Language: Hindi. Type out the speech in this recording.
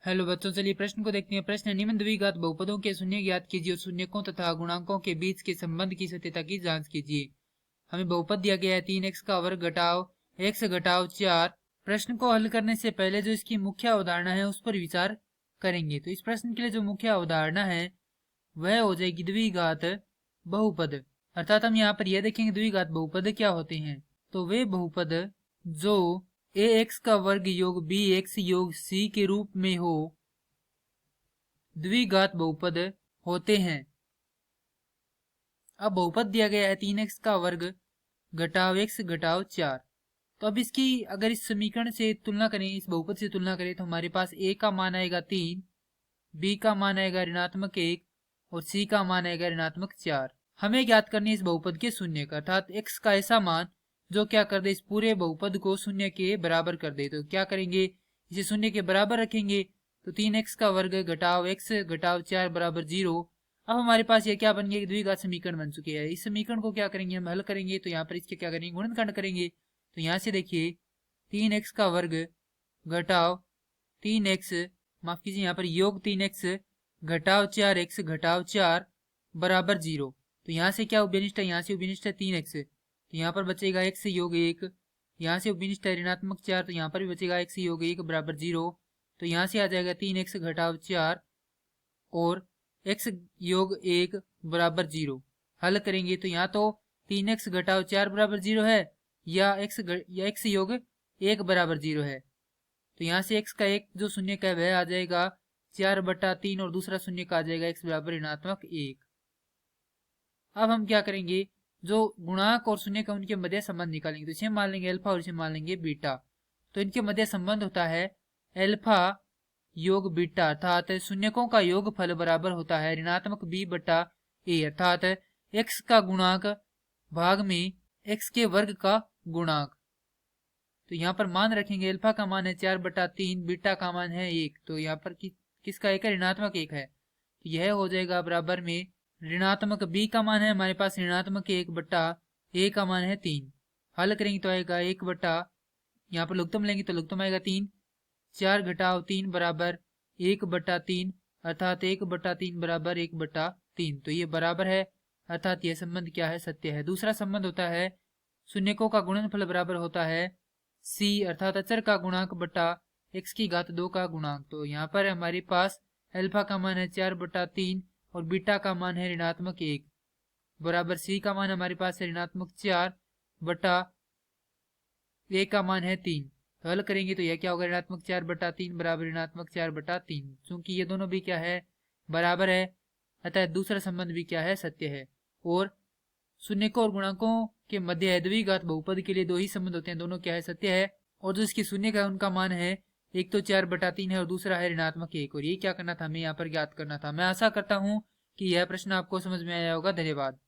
हेलो बच्चों, चलिए प्रश्न को देखते हैं। प्रश्न है, निम्न द्विघात बहुपदों के शून्य ज्ञात कीजिए और शून्यकों तथा गुणांकों के बीच के संबंध की सत्यता की जांच कीजिए। हमें बहुपद दिया गया है 3x का वर्ग घटाव x घटाव 4। प्रश्न को हल करने से पहले जो इसकी मुख्य अवधारणा है उस पर विचार करेंगे। तो इस प्रश्न के लिए जो मुख्य अवधारणा है वह हो जाएगी द्विघात बहुपद। अर्थात हम यहाँ पर यह देखेंगे द्विघात बहुपद क्या होते हैं। तो वे बहुपद जो ax का वर्ग योग bx योग c के रूप में हो द्विघात बहुपद होते हैं। अब बहुपद दिया गया है 3x का वर्ग घटाव x घटाव 4। तो अब इसकी अगर इस समीकरण से तुलना करें, इस बहुपद से तुलना करें, तो हमारे पास a का मान आएगा 3, b का मान आएगा ऋणात्मक 1 और c का मान आएगा ऋणात्मक 4। हमें ज्ञात करनी है इस बहुपद के शून्य का, अर्थात x का ऐसा मान जो क्या कर दे, इस पूरे बहुपद को शून्य के बराबर कर दे। तो क्या करेंगे, इसे शून्य के बराबर रखेंगे। तो 3x का वर्ग घटाव x घटाव 4 बराबर 0। अब हमारे पास ये क्या बन गया, द्विघात समीकरण बन चुके हैं। इस समीकरण को क्या करेंगे, हम हल करेंगे। तो यहाँ पर इसके क्या करेंगे, गुणनखंड करेंगे। तो यहाँ से देखिए 3x का वर्ग घटाव 3x, माफ कीजिए यहाँ पर योग 3x घटाव 4x घटाव 4 बराबर 0। तो यहाँ से क्या उभयनिष्ठ है, यहाँ से उभयनिष्ठ है 3x, तो यहाँ पर बचेगा x योग 1। यहाँ से उभयनिष्ठ है ऋणात्मक 4, तो यहाँ पर भी बचेगा x योग 1 बराबर 0। तो यहाँ से आ जाएगा 3x घटाव 4 और x योग 1 बराबर 0। हल करेंगे तो यहाँ तो 3x घटाव 4 बराबर 0 है या x योग 1 बराबर 0 है। तो यहाँ से x का एक जो शून्य का वह आ जाएगा 4/3 और दूसरा शून्य का आ जाएगा x बराबर ऋणात्मक 1। अब हम क्या करेंगे, जो गुणांक और शून्य का उनके मध्य संबंध निकालेंगे। तो इसे मान लेंगे अल्फा और इसे मान लेंगे बीटा। तो इनके मध्य संबंध होता है अल्फा योग बीटा, अर्थात शून्यकों का योग फल बराबर होता है ऋणात्मक b/a, अर्थात x का गुणांक भाग में x के वर्ग का गुणांक। तो यहाँ पर मान रखेंगे अल्फा का मान है 4/3, बीटा का मान है 1। तो यहाँ पर किसका 1 है, ऋणात्मक 1 है। तो यह हो जाएगा बराबर में ऋणात्मक b का मान है हमारे पास ऋणात्मक 1/a का मान है 3। हल करेंगे तो आएगा 1 यहाँ पर लघुत्तम लेंगे तो लघुत्तम आएगा 3, 4 घटाव 3 बराबर 1/3, अर्थात 1/3 बराबर 1/3। तो ये बराबर है, अर्थात यह संबंध क्या है, सत्य है। दूसरा संबंध होता है शून्यकों का गुणनफल बराबर होता है c, अर्थात अचर का गुणांक बटा x⁻2 का गुणांक। तो यहाँ पर हमारे पास अल्फा का मान है 4/3 और बीटा का मान है ऋणात्मक 1 बराबर c का मान हमारे पास है ऋणात्मक 4/a का मान है 3। तो हल करेंगे तो यह क्या होगा, ऋणात्मक 4/3 बराबर ऋणात्मक 4/3। चूंकि ये दोनों भी क्या है, बराबर है, अतः दूसरा संबंध भी क्या है, सत्य है। और शून्यकों और गुणांकों के मध्य द्विघात बहुपद के लिए दो ही संबंध होते हैं, दोनों क्या है, सत्य है। और जो इसकी शून्य का है उनका मान है, एक तो 4/3 है और दूसरा है ऋणात्मक 1। और ये क्या करना था, हमें यहाँ पर ज्ञात करना था। मैं आशा करता हूँ कि यह प्रश्न आपको समझ में आया होगा। धन्यवाद।